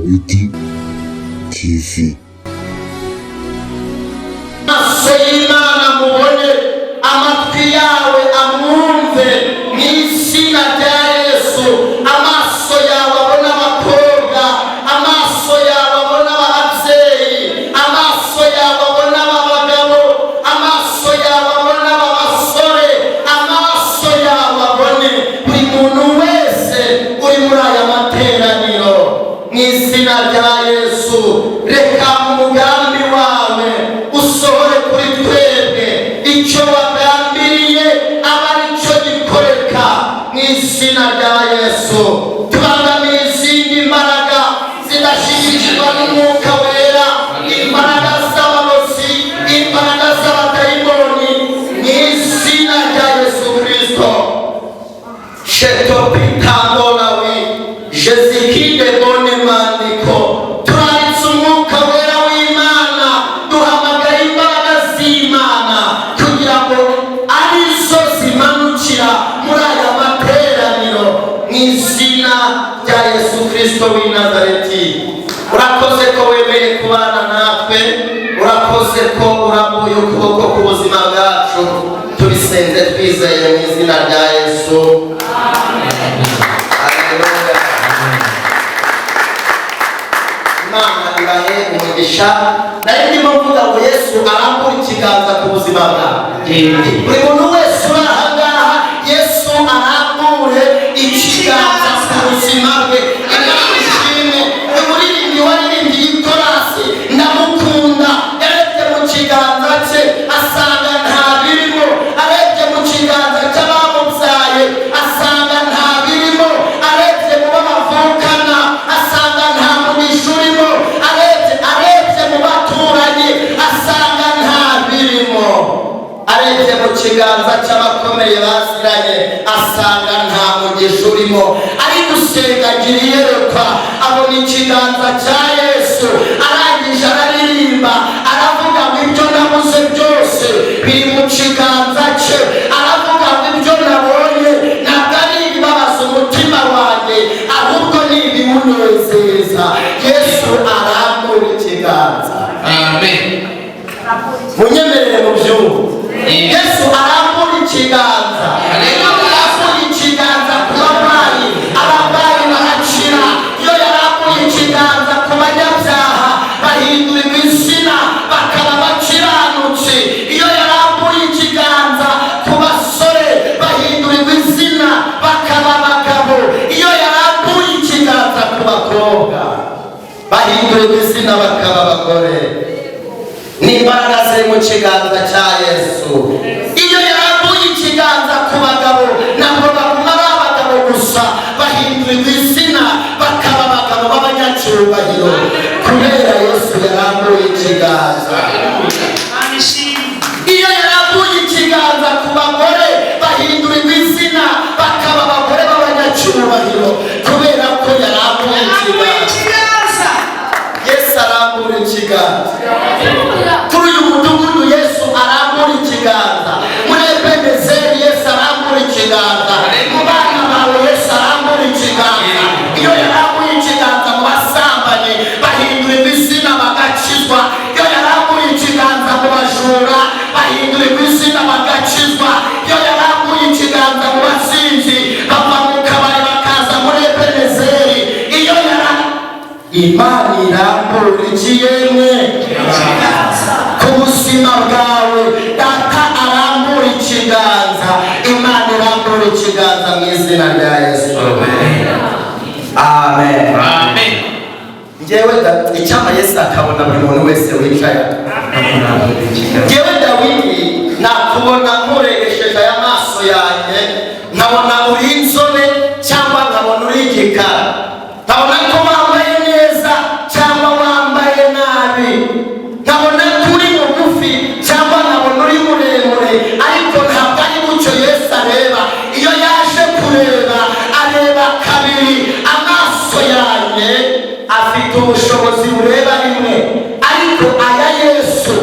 Dawidi TV. Amaso y'Imana mubone, amatwi yawe amwumve mu izina rya Yesu. Amaso yawe abona abakobwa, amaso yawe abona ababyeyi, amaso yawe abona abagabo, amaso yawe abona abasore, amaso yawe abone buri muntu wese uri muri aya materaniro mu izina rya Yesu. Reka umugambi wawe usohore kuri twebwe, icyo wagambiriye aba aricyo gikoreka mu izina rya Yesu. Tubangamiye izindi mbaraga zidashyigikirwa n'umwuka wera, imbaraga z'abarozi, imbaraga z'abadayimoni mu izina rya Yesu Kristo. Sheto pitangolawi Jezikide bone mandiko turaritse umwuka wera w'Imana, duhamagara imbaraga z'Imana kugira ngo arizo zimanukira muri aya materaniro mu izina rya Yesu Kristo w'i Nazareti. Urakoze ko wemeye kubana natwe, urakoze ko urambuye ukuboko ku buzima bwacu, tubisenze twizeye mu izina rya Yesu. Imana ibahe umugisha. Nari ndimo mvuga ngo Yesu arambura ikiganza ku buzima bwawe. Buri muntu wese uri aha ngaha, Yesu arambure ikiganza ku buzima bwe. Imana ishimwe. Umuririmbyi waririmbye iyi korasi ndamukunda, yarebye mu kiganza cye asanga nta birimo, arebye mu kiganza cy'abamubyaye asanga nta birimo, arebye mu bo bavukana asanga nta mugisha urimo, arebye mu baturanyi asanga nta birimo, arebye mu kiganza cy'abakomeye baziranye asanga nta mugisha urimo. Ari gusenga agira iyerekwa, abona ikiganza cya Yesu, arangije araririmba aravuga ngo ibyo nabuze byose biri mu kiganza cye. Aravuga ngo ibyo nabonye ntabwo ari ibibabaza umutima wanjye, ahubwo ni ibimunezeza. Yesu arambura ikiganza. Amen. Munyemerere mu byumba. Yesu arambura ikiganza. Arambura ikiganza ku barwayi, abarwayi barakira. Iyo yarambuye ikiganza ku banyabyaha bahindurirwa izina bakaba bakiranutse. Iyo yarambuye ikiganza ku basore bahindurirwa izina bakaba abagabo. Iyo yarambuye ikiganza ku bakobwa bahindurirwa izina bakaba abagore. N'imbaraga ziri mu kiganza cya Yesu. Iyo yarambuye ikiganza ku bagabo, ntabwo baguma ari abagabo gusa, bahindurirwa izina bakaba abagabo b'abanyacyubahiro kubera Yesu yarambuye ikiganza. Iyo yarambuye ikiganza ku bagore, bahindurirwa izina bakaba abagore b'abanyacyubahiro kubera ko yarambuye ikiganza. Yesu arambura ikiganza. Kuri uyu mudugudu Yesu arambura ikiganza. Muri Ebenezeri Yesu arambura ikiganza. Mu bana bawe Yesu arambura ikiganza. Iyo yarambuye ikiganza mu basambanyi bahindurirwa izina bagakizwa. Iyo yarambuye ikiganza mu bajura bahindurirwa izina bagakizwa. Iyo yarambuye ikiganza mu basinzi bava mu kabari bakaza muri Ebenezeri. Iyo Imana irambura ikiyemwe ku buzima bwawe. Data arambura ikiganza, Imana irambura ikiganza mu izina rya Yesu. Amen. Amen. Njyewe icyama Yesu akabona buri muntu wese wicaye. Njyewe Dawidi nakubona nkuregesheje aya maso yanjye, nkabona uri inzobe cyangwa nkabona uri igikara, nkabona ko wambaye neza cyangwa wambaye nabi, nkabona ko uri mugufi cyangwa nkabona uri muremure, ariko ntabwo ari mucyo Yesu areba. Iyo yaje kureba areba kabiri. Amaso yanjye afite ubushobozi bureba rimwe, ariko aya Yesu,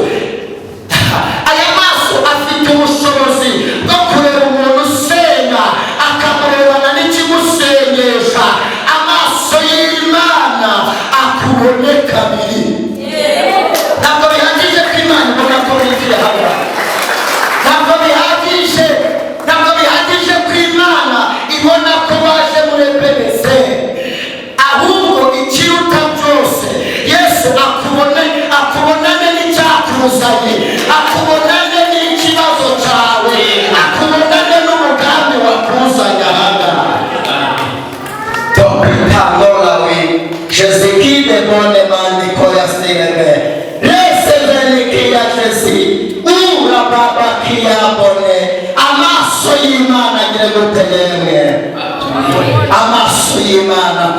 aya maso afite ubushobozi bwo kureba umuntu usenga akamurebana n'ikimusengesha. Amaso y'Imana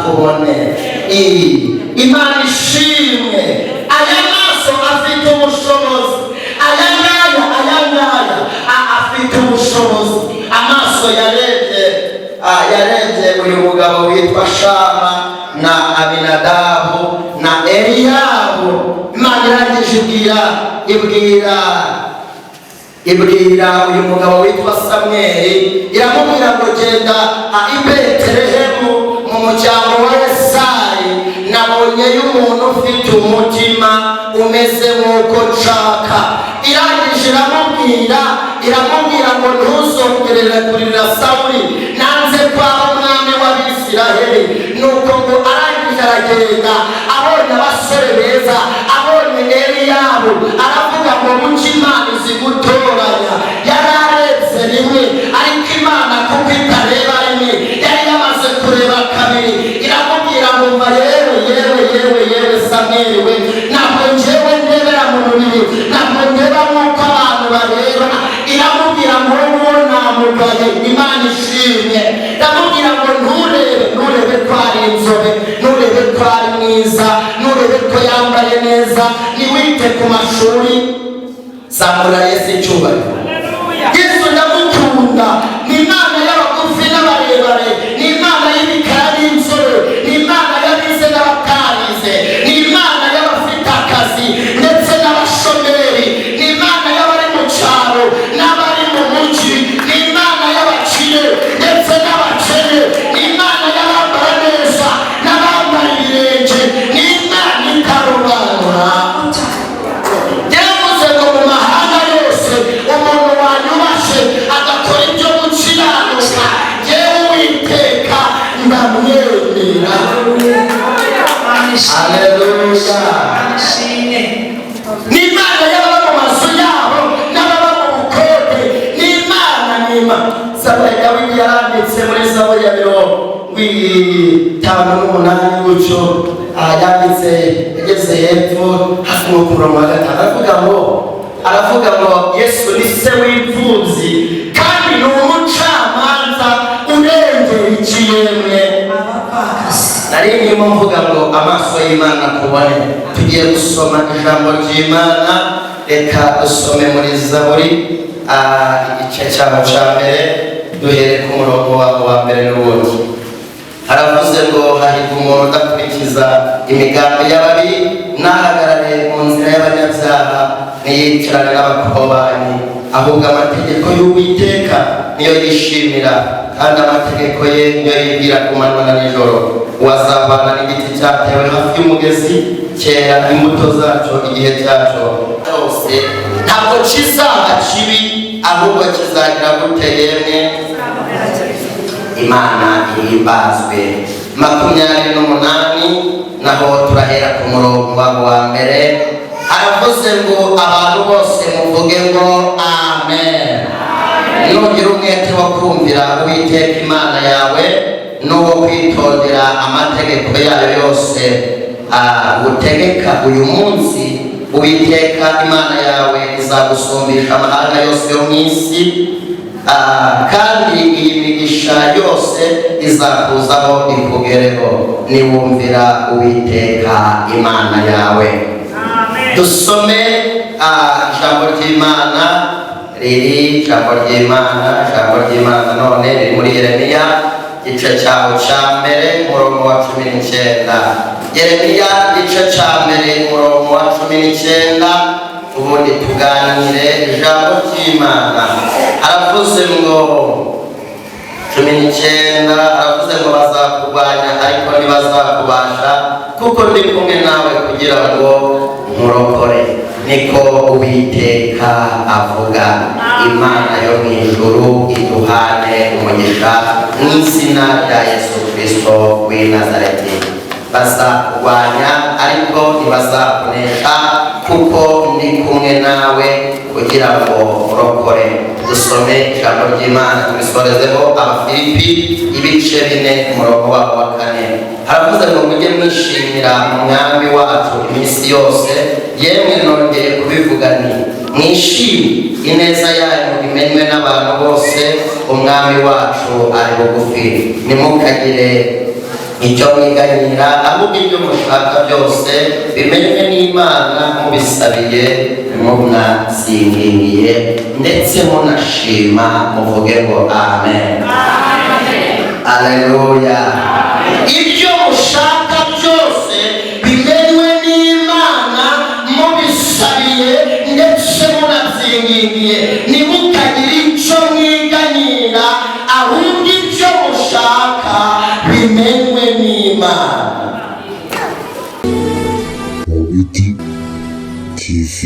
akubone. Imana ishimwe. Aya maso afite ubushobozi, aya ngaya afite ubushobozi. Amaso yarebye uyu mugabo witwa Shama na Aminadabu na Eliyabu. Imana irangije ibwira uyu mugabo witwa Samweli, iramubwira ngo genda i Betelehemu mu muryango wa Yesayi, nabonye y'umuntu ufite umutima umeze nk'uko nshaka. Irangije iramubwira ngo ntuzongerere kurira Sawuli, nanze kwaba umwami w'Abisiraheli. Nuko ngo arangije aragenda, abonye abasore beza, abonye Eliyabu, aravuga ngo muke Imana izi gutoranya. Yararebye rimwe, ariko Imana kuko itareba rimwe yari yamaze kureba kabiri. Iramubwira ngo mva yewe Samweli we, ntabwo njyewe ndebera mu mubiri, ntabwo ndeba nk'uko abantu bareba. Iramubwira ngo wowe namugaye. Imana ishimwe. Iramubwira ngo nturebe ko ari inzobe, nturebe ko ari mwiza, nturebe ko yambaye neza, niwite ku mashuri. Zamura Yesu icyubahiro. Yesu ndamukunda. Ni Imana y'abagufi n'abarebare, ni Imana y'ibikara n'inzobe, ni Imana y'abize n'abatarize, ni Imana y'abafite akazi ndetse n'abashomeri, ni Imana y'abari mu cyaro n'abari mu mujyi, ni Imana y'abakire ndetse n'abakene, ni Imana y'abambara neza n'abambara ibirenge, ni Imana itarobanura. Yavuze ngo mu mahanga yose umuntu wanyubashe agakora ibyo gukiranuka, yewe Uwiteka ndamwemera. Haleluya. Ni Imana y'ababa mu mazu yabo n'ababa mu bukode, ni Imana. Zaburi Dawidi yaranditse muri Zaburi ya 58 gutyo, yanditse yageze hepfo hafi no ku murongo wa 5, aravuga ngo Yesu ni se w'imfubyi kandi ni umucamanza urengera ikiremwe. Nari ndimo mvuga ngo amaso y'Imana akubone. Tugiye gusoma ijambo ry'Imana. Reka dusome muri Zaburi igice cyaho cya mbere, duhere ku murongo wa mbere n'ubundi. Haravuze ngo hahirwa umuntu udakurikiza imigambi y'ababi, ntahagarare mu nzira y'abanyabyaha, ntiyicarane n'abakobanyi, ahubwo amategeko y'Uwiteka niyo yishimira, kandi amategeko ye niyo yibwira ku manywa na nijoro. Uwazabana n'igiti cyatewe hafi y'umugezi, cyera imbuto zacyo igihe cyacyo cyose, ntabwo kizaba kibi, ahubwo kizagira gute yemwe. Imana ihimbazwe. 28 naho turahera ku murongo wa mbere. Haravuze ngo abantu bose muvuge ngo amen. Nugira umwete wo kumvira Uwiteka Imana yawe, n'uwo kwitondera amategeko yayo yose gutegeka uyu munsi, Uwiteka Imana yawe izagusumbisha amahanga yose yo mu isi, kandi iyi migisha yose izakuzaho ikugereho niwumvira Uwiteka Imana yawe. Dusome ijambo ry'Imana none riri muri Yeremiya igice cyaho cya mbere umurongo wa 19. Yeremiya igice cya mbere umurongo wa 19. Ubundi tuganire ijambo ry'Imana. Aravuze ngo 19, aravuze ngo bazakurwanya ariko ntibazakubasha, kuko ndi kumwe nawe kugira ngo nkurokore, niko Uwiteka avuga. Imana yo mu ijuru iduhane umugisha mu izina rya Yesu Kristo w'i Nazareti. Bazakurwanya ariko ntibazakunesha, kuko ndi kumwe nawe kugira ngo urokore. Dusome ijambo ry'Imana turisorezeho Abafilipi ibice 4 umurongo wa 4. Haravuze ngo mujye mwishimira umwami wacu iminsi yose, yemwe nongeye kubivuga nti mwishime, ineza yanyu imenywe n'abantu bose, umwami wacu ari bugufi. Nimukagire icyo mwiganyira ahubwo ibyo mushaka byose bimenywe n'Imana, mubisabiye munasingingiye ndetse munashima, muvuge ngo amen. Aleluya. Ibyo mushaka byose bimenywe n'Imana, mubisabiye ndetse munasingingiye, ntimukagire icyo mwiganyira ahubwo ibyo mushaka bimenywe n'Imana. Mobidi TV.